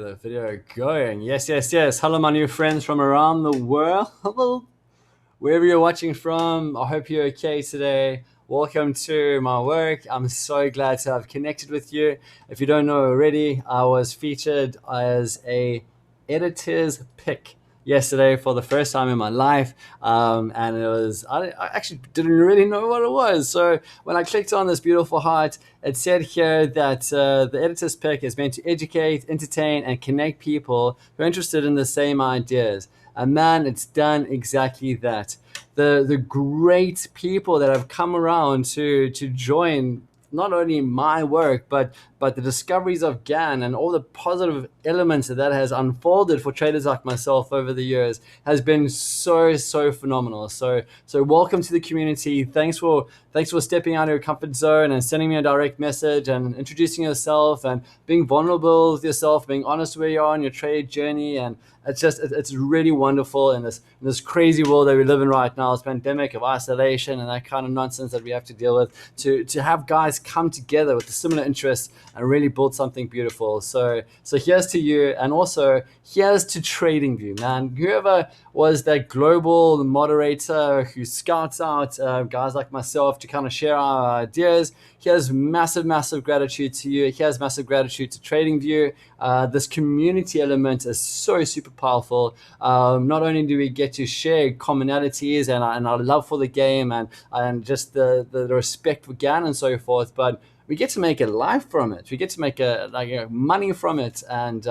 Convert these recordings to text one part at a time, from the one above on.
The video going. Yes. Hello, my new friends from around the world. Wherever you're watching from, I hope you're okay today. Welcome to my work. I'm so glad to have connected with you. If you don't know already, I was featured as a editor's pick yesterday for the first time in my life, and I actually didn't really know what it was. So when I clicked on this beautiful heart, it said here that the editor's pick is meant to educate, entertain, and connect people who are interested in the same ideas. And man, it's done exactly that. The great people that have come around to join not only my work, but the discoveries of Gann and all the positive elements that has unfolded for traders like myself over the years has been so phenomenal. So welcome to the community. Thanks for stepping out of your comfort zone and sending me a direct message and introducing yourself and being vulnerable with yourself, being honest where you are on your trade journey. And it's really wonderful in this crazy world that we live in right now, this pandemic of isolation and that kind of nonsense that we have to deal with, to have guys come together with a similar interests and really build something beautiful. So here's to you, and also here's to TradingView, man. Whoever was that global moderator who scouts out guys like myself to kind of share our ideas, here's massive gratitude to you. Here's massive gratitude to TradingView. This community element is so super powerful. Not only do we get to share commonalities and our love for the game and just the respect for Gann and so forth, but we get to make a life from it. We get to make money from it, and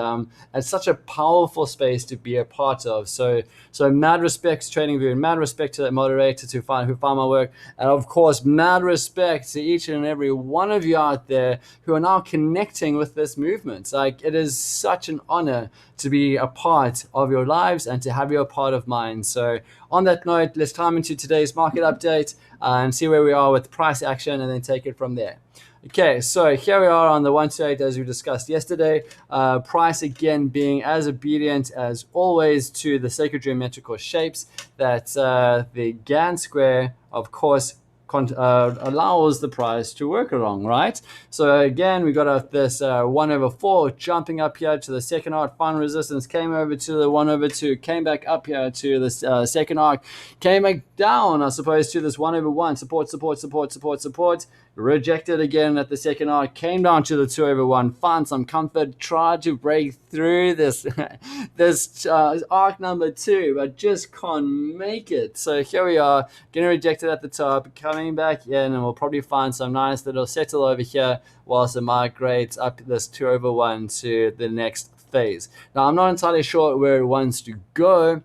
it's such a powerful space to be a part of. So mad respect to TradingView, and mad respect to the moderators who found my work, and of course mad respect to each and every one of you out there who are now connecting with this movement. Like, it is such an honor to be a part of your lives and to have you a part of mine. So on that note, let's climb into today's market update and see where we are with price action, and then take it from there. Okay, so here we are on the 128 as we discussed yesterday. Price again being as obedient as always to the sacred geometrical shapes that the Gann square, of course, allows the price to work along, right? So again, we got this 1/4 jumping up here to the second arc, final resistance, came over to the 1/2, came back up here to the second arc, came back down, I suppose, to this 1/1, support, rejected again at the second arc, came down to the 2/1, found some comfort, tried to break through this arc number 2, but just can't make it. So here we are, getting rejected at the top, coming back in, and we'll probably find some nice little settle over here whilst it migrates up this 2/1 to the next phase. Now, I'm not entirely sure where it wants to go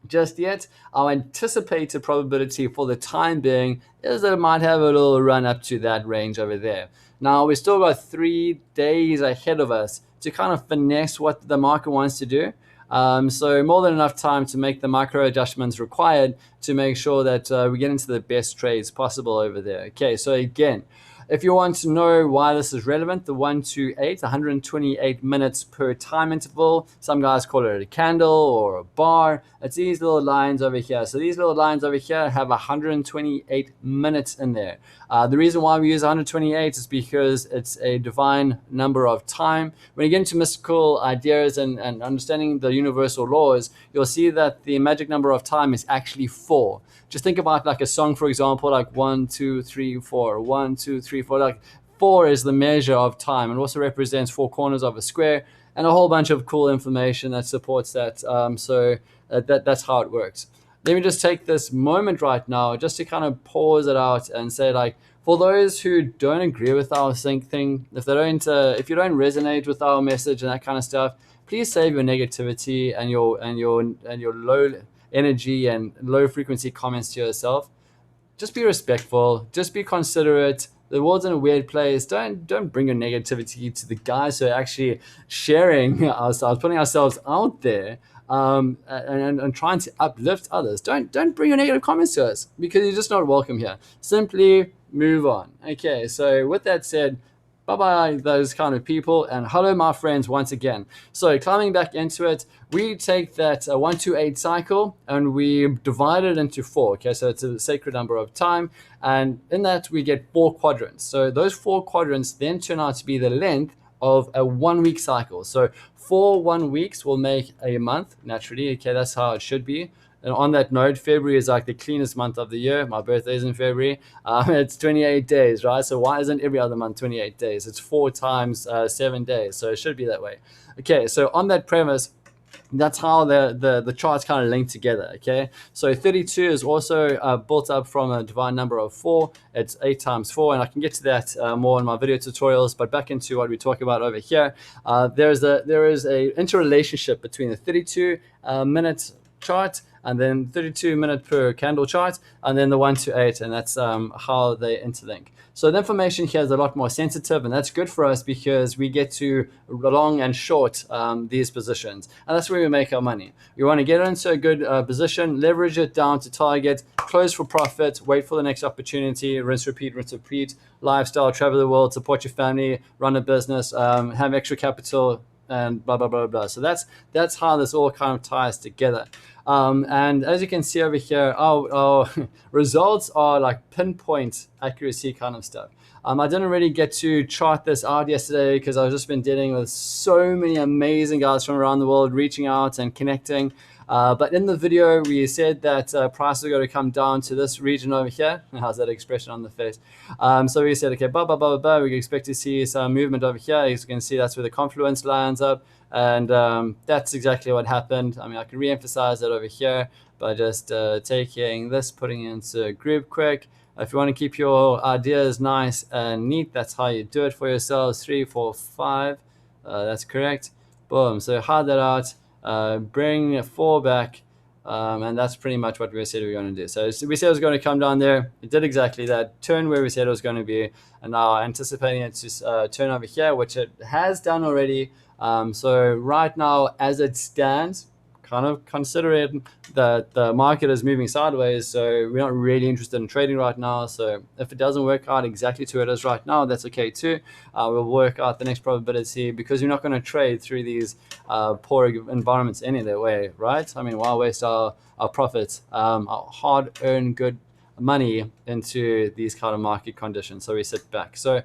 just yet. Our anticipated probability for the time being is that it might have a little run up to that range over there. Now, we still got 3 days ahead of us to kind of finesse what the market wants to do. So more than enough time to make the micro adjustments required to make sure that we get into the best trades possible over there. Okay, so again, if you want to know why this is relevant, the 128, 128 minutes per time interval, some guys call it a candle or a bar. It's these little lines over here. So these little lines over here have 128 minutes in there. The reason why we use 128 is because it's a divine number of time. When you get into mystical ideas and understanding the universal laws, you'll see that the magic number of time is actually 4. Just think about like a song, for example, like 1, 2, 3, 4, 1, 2, 3, 4. Like 4 is the measure of time, and also represents 4 corners of a square, and a whole bunch of cool information that supports that. That's how it works. Let me just take this moment right now just to kind of pause it out and say, like, for those who don't agree with our thing, if you don't resonate with our message and that kind of stuff, please save your negativity and your low energy and low frequency comments to yourself. Just be respectful, just be considerate. The world's in a weird place. Don't bring your negativity to the guys who are actually sharing ourselves, putting ourselves out there, and trying to uplift others. Don't bring your negative comments to us, because you're just not welcome here. Simply move on. Okay, so with that said, bye-bye, those kind of people, and hello, my friends, once again. So climbing back into it, we take that 128 cycle and we divide it into 4. Okay, so it's a sacred number of time, and in that we get 4 quadrants. So those 4 quadrants then turn out to be the length of a 1 week cycle. So 4 1 weeks will make a month naturally. Okay, that's how it should be. And on that note, February is like the cleanest month of the year. My birthday is in February. It's 28 days, right? So why isn't every other month 28 days? It's 4 times 7 days. So it should be that way. Okay, so on that premise, that's how the charts kind of link together. Okay, so 32 is also built up from a divine number of 4. It's 8 times 4, and I can get to that more in my video tutorials. But back into what we talk about over here, there is a interrelationship between the 32 minute chart and then 32 minute per candle chart, and then the 1 to 8, and that's how they interlink. So the information here is a lot more sensitive, and that's good for us because we get to long and short these positions, and that's where we make our money. We want to get into a good position, leverage it down to target, close for profit, wait for the next opportunity, rinse, repeat, lifestyle, travel the world, support your family, run a business, have extra capital, and blah blah blah blah. So that's how this all kind of ties together. And as you can see over here, our results are like pinpoint accuracy kind of stuff. I didn't really get to chart this out yesterday because I've just been dealing with so many amazing guys from around the world reaching out and connecting. But in the video, we said that prices are going to come down to this region over here. How's that expression on the face? So we said, okay, we expect to see some movement over here. As you can see, that's where the confluence lines up. And that's exactly what happened. I mean, I can re-emphasize that over here by just taking this, putting it into a group quick. If you want to keep your ideas nice and neat, that's how you do it for yourselves. 3, 4, 5. That's correct. Boom. So hide that out. Bring 4 back. And that's pretty much what we said we were going to do. So we said it was going to come down there. It did exactly that. Turn where we said it was going to be. And now anticipating it to turn over here, which it has done already. So right now, as it stands, kind of considering that the market is moving sideways, so we're not really interested in trading right now. So if it doesn't work out exactly to where it is right now, that's okay too. We'll work out the next probability because we're not going to trade through these poor environments any other way, right? I mean, why waste our profits, our hard-earned good money into these kind of market conditions? So we sit back. So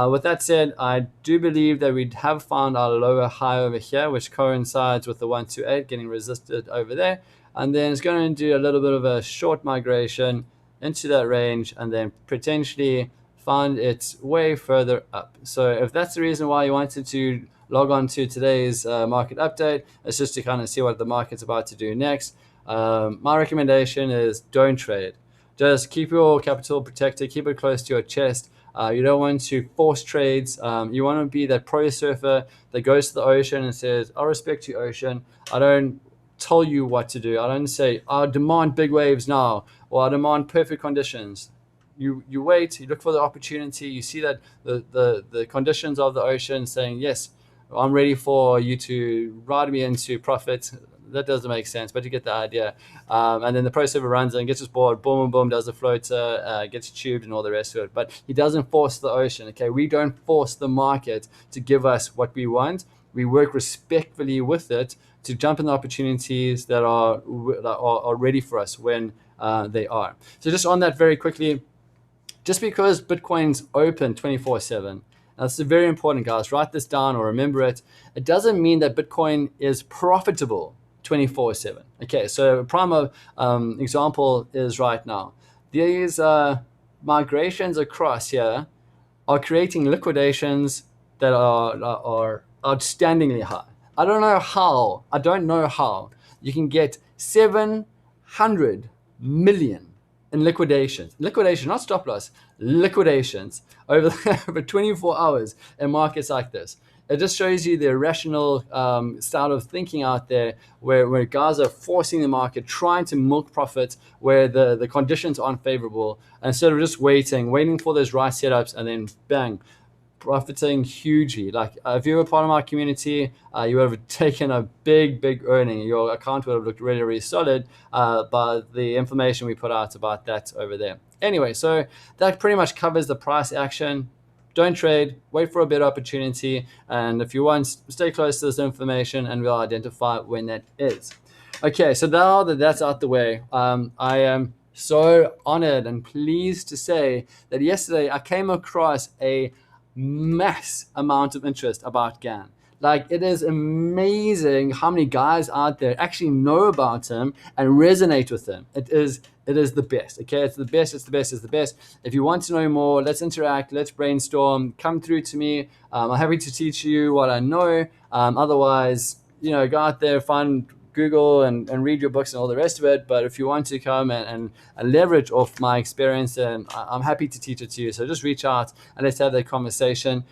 with that said, I do believe that we have found our lower high over here, which coincides with the 128 getting resisted over there, and then it's going to do a little bit of a short migration into that range and then potentially find its way further up. So if that's the reason why you wanted to log on to today's market update, it's just to kind of see what the market's about to do next. My recommendation is don't trade. Just keep your capital protected, keep it close to your chest. You don't want to force trades. You want to be that pro surfer that goes to the ocean and says, I respect you, ocean. I don't tell you what to do. I don't say, I demand big waves now, or I demand perfect conditions. You wait, you look for the opportunity, you see that the conditions of the ocean saying, yes, I'm ready for you to ride me into profit. That doesn't make sense, but you get the idea. And then the pro server runs and gets his board, boom, boom, boom, does the floater, gets tubed and all the rest of it. But he doesn't force the ocean, okay? We don't force the market to give us what we want. We work respectfully with it to jump in the opportunities that are ready for us when they are. So just on that very quickly, just because Bitcoin's open 24/7, that's very important, guys. Write this down or remember it. It doesn't mean that Bitcoin is profitable 24/7. Okay, so a prime example is right now. These migrations across here are creating liquidations that are outstandingly high. I don't know how you can get 700 million in liquidations, not stop loss, liquidations over 24 hours in markets like this. It just shows you the irrational style of thinking out there where guys are forcing the market, trying to milk profits where the conditions aren't favorable, instead of just waiting for those right setups and then bang, profiting hugely. Like if you were part of my community, you would have taken a big earning. Your account would have looked really, really solid by the information we put out about that over there. Anyway, so that pretty much covers the price action. Don't trade, wait for a better opportunity, and if you want, stay close to this information and we'll identify when that is. Okay, so now that that's out the way, I am so honored and pleased to say that yesterday I came across a mass amount of interest about Gann. Like, it is amazing how many guys out there actually know about him and resonate with him. It is the best. Okay, it's the best. It's the best. It's the best. If you want to know more, let's interact. Let's brainstorm. Come through to me. I'm happy to teach you what I know. Otherwise, go out there, find Google and read your books and all the rest of it. But if you want to come and leverage off my experience, then I'm happy to teach it to you. So just reach out and let's have that conversation.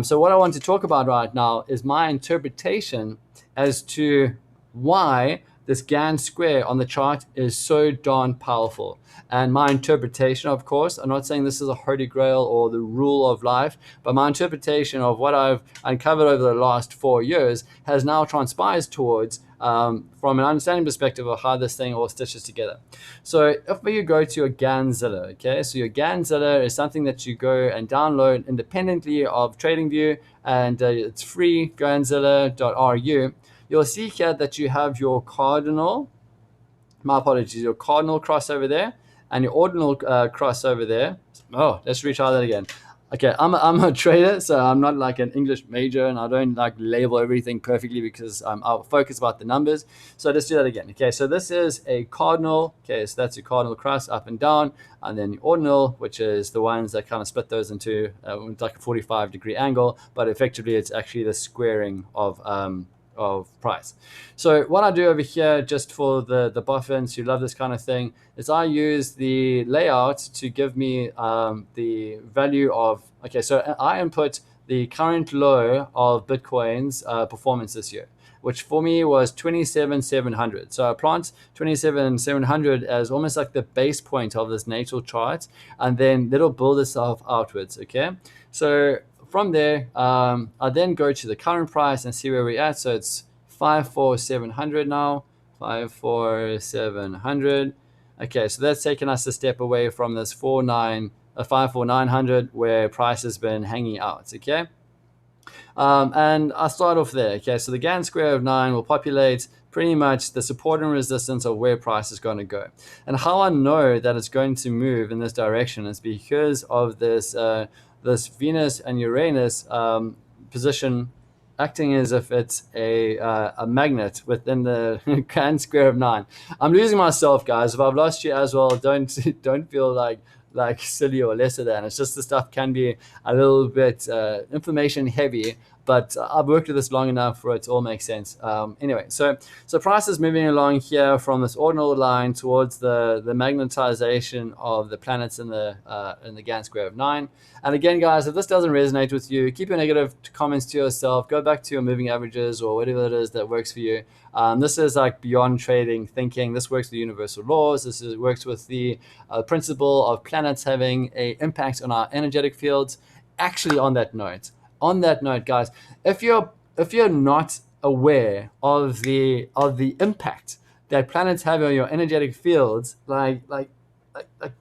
So what I want to talk about right now is my interpretation as to why this Gann square on the chart is so darn powerful. And my interpretation, of course, I'm not saying this is a holy grail or the rule of life, but my interpretation of what I've uncovered over the last 4 years has now transpired towards from an understanding perspective of how this thing all stitches together. So if you go to your GannZilla, okay, so your GannZilla is something that you go and download independently of TradingView, and it's free, GannZilla.ru. You'll see here that you have your cardinal, my apologies, your cardinal cross over there and your ordinal cross over there. Oh, let's retry that again. Okay, I'm a trader, so I'm not like an English major, and I don't like label everything perfectly because I'll focus about the numbers. So let's do that again. Okay, so this is a cardinal. Okay, so that's your cardinal cross up and down, and then the ordinal, which is the ones that kind of split those into like a 45-degree angle, but effectively it's actually the squaring of price. So what I do over here, just for the boffins who love this kind of thing, is I use the layout to give me the value of, okay, so I input the current low of Bitcoin's performance this year, which for me was 27,700. So I plant 27,700 as almost like the base point of this natal chart, and then it'll build itself outwards, okay? So from there, I then go to the current price and see where we're at. So it's 54700 now, 54700. Okay, so that's taken us a step away from this 54900 where price has been hanging out, okay? And I'll start off there, okay? So the Gann square of 9 will populate pretty much the support and resistance of where price is going to go. And how I know that it's going to move in this direction is because of this this Venus and Uranus position acting as if it's a magnet within the Gann square of 9. I'm losing myself, guys. If I've lost you as well, don't feel like silly or lesser than. It's just the stuff can be a little bit information heavy, but I've worked with this long enough for it to all make sense. Anyway, so price is moving along here from this ordinal line towards the magnetization of the planets in the Gann square of 9. And again, guys, if this doesn't resonate with you, keep your negative comments to yourself. Go back to your moving averages or whatever it is that works for you. This is like beyond trading thinking. This works with universal laws. This works with the principle of planets having an impact on our energetic fields. Actually, on that note, guys, if you're not aware of the impact that planets have on your energetic fields, like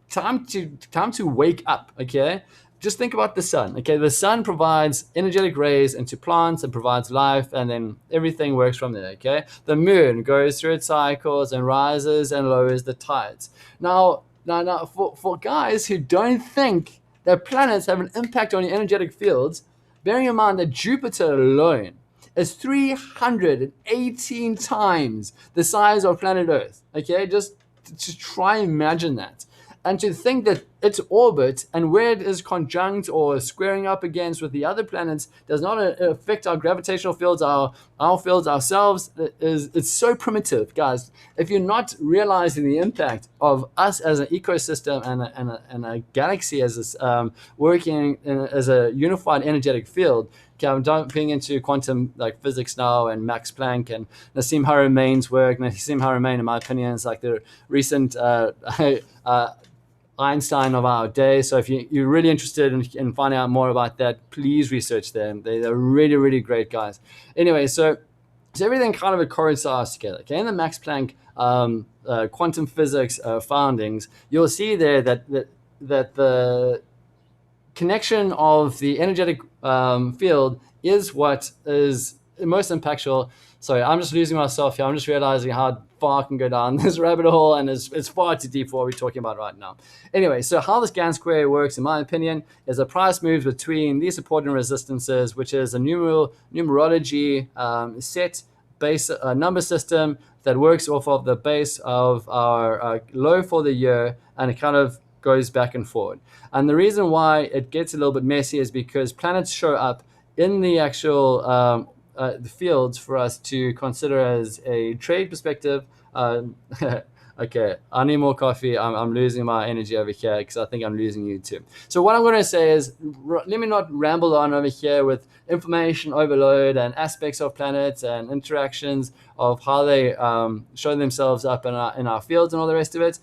time to wake up, okay? Just think about the sun, okay? The sun provides energetic rays into plants and provides life, and then everything works from there, okay? The moon goes through its cycles and rises and lowers the tides. Now, for guys who don't think that planets have an impact on your energetic fields, bearing in mind that Jupiter alone is 318 times the size of planet Earth, okay? Just to try and imagine that. And to think that its orbit and where it is conjunct or squaring up against with the other planets does not affect our gravitational fields, our fields ourselves, it's so primitive, guys. If you're not realizing the impact of us as an ecosystem and a galaxy as this, working as a unified energetic field. Okay, I'm jumping into quantum physics now, and Max Planck and Nassim Harameyn's work. Nassim Harameyn, in my opinion, is like the recent Einstein of our day. So if you're really interested in finding out more about that, please research them. They're really, really great guys. Anyway, so everything kind of coincides together. Okay, in the Max Planck quantum physics foundings, you'll see there that the connection of the energetic field is what is most impactful. Sorry, I'm just losing myself here. I'm just realizing how far can go down this rabbit hole, and it's far too deep for what we're talking about right now. Anyway, so how this Gann square works, in my opinion, is the price moves between these support and resistances, which is a numerology set base number system that works off of the base of our low for the year, and it kind of goes back and forward. And the reason why it gets a little bit messy is because planets show up in the actual the fields for us to consider as a trade perspective. Okay, I need more coffee. I'm losing my energy over here because I think I'm losing you too. So what I'm going to say is, let me not ramble on over here with information overload and aspects of planets and interactions of how they show themselves up in our fields and all the rest of it.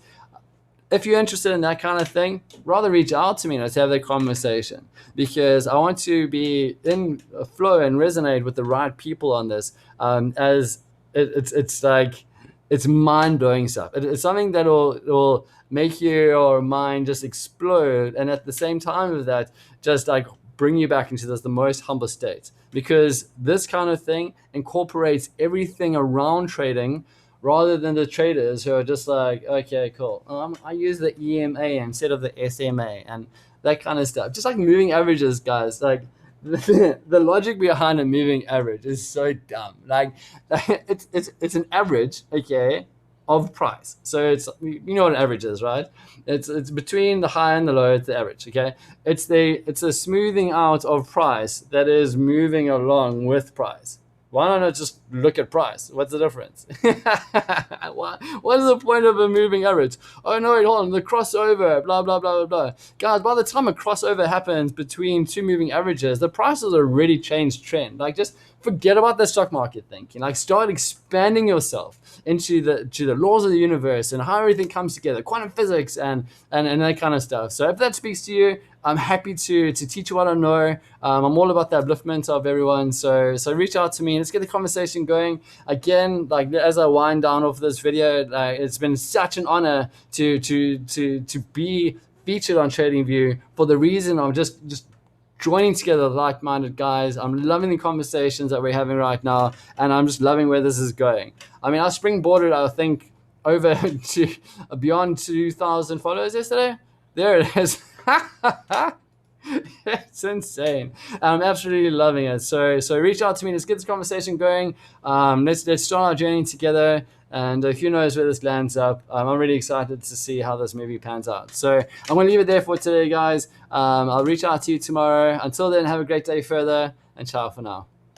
If you're interested in that kind of thing, rather reach out to me and let's have that conversation, because I want to be in a flow and resonate with the right people on this. As it's like, it's mind-blowing stuff. It's something that will make your mind just explode, and at the same time of that, just like bring you back into the most humble state, because this kind of thing incorporates everything around trading, rather than the traders who are just like, okay, cool, I use the EMA instead of the SMA and that kind of stuff. Just like moving averages, guys, like the logic behind a moving average is so dumb. Like it's an average, okay, of price. So it's, you know what an average is, right? It's between the high and the low. It's the average, okay? It's a smoothing out of price that is moving along with price. Why don't I just look at price? What's the difference? What is the point of a moving average? Oh no, wait, hold on, the crossover, blah, blah, blah, blah, blah. Guys, by the time a crossover happens between two moving averages, the prices already changed trend. Like, just forget about the stock market thinking. Like, start expanding yourself into the laws of the universe and how everything comes together, quantum physics and that kind of stuff. So if that speaks to you, I'm happy to teach you what I know. I'm all about the upliftment of everyone. So reach out to me. Let's get the conversation going. Again, like, as I wind down off this video, it's been such an honor to be featured on TradingView, for the reason I'm just joining together like-minded guys. I'm loving the conversations that we're having right now, and I'm just loving where this is going. I mean, I springboarded, I think, over to beyond 2,000 followers yesterday. There it is. It's insane. I'm absolutely loving it. So reach out to me. Let's get this conversation going. Let's start our journey together. And who knows where this lands up. I'm really excited to see how this movie pans out. So I'm going to leave it there for today, guys. I'll reach out to you tomorrow. Until then, have a great day further, and ciao for now.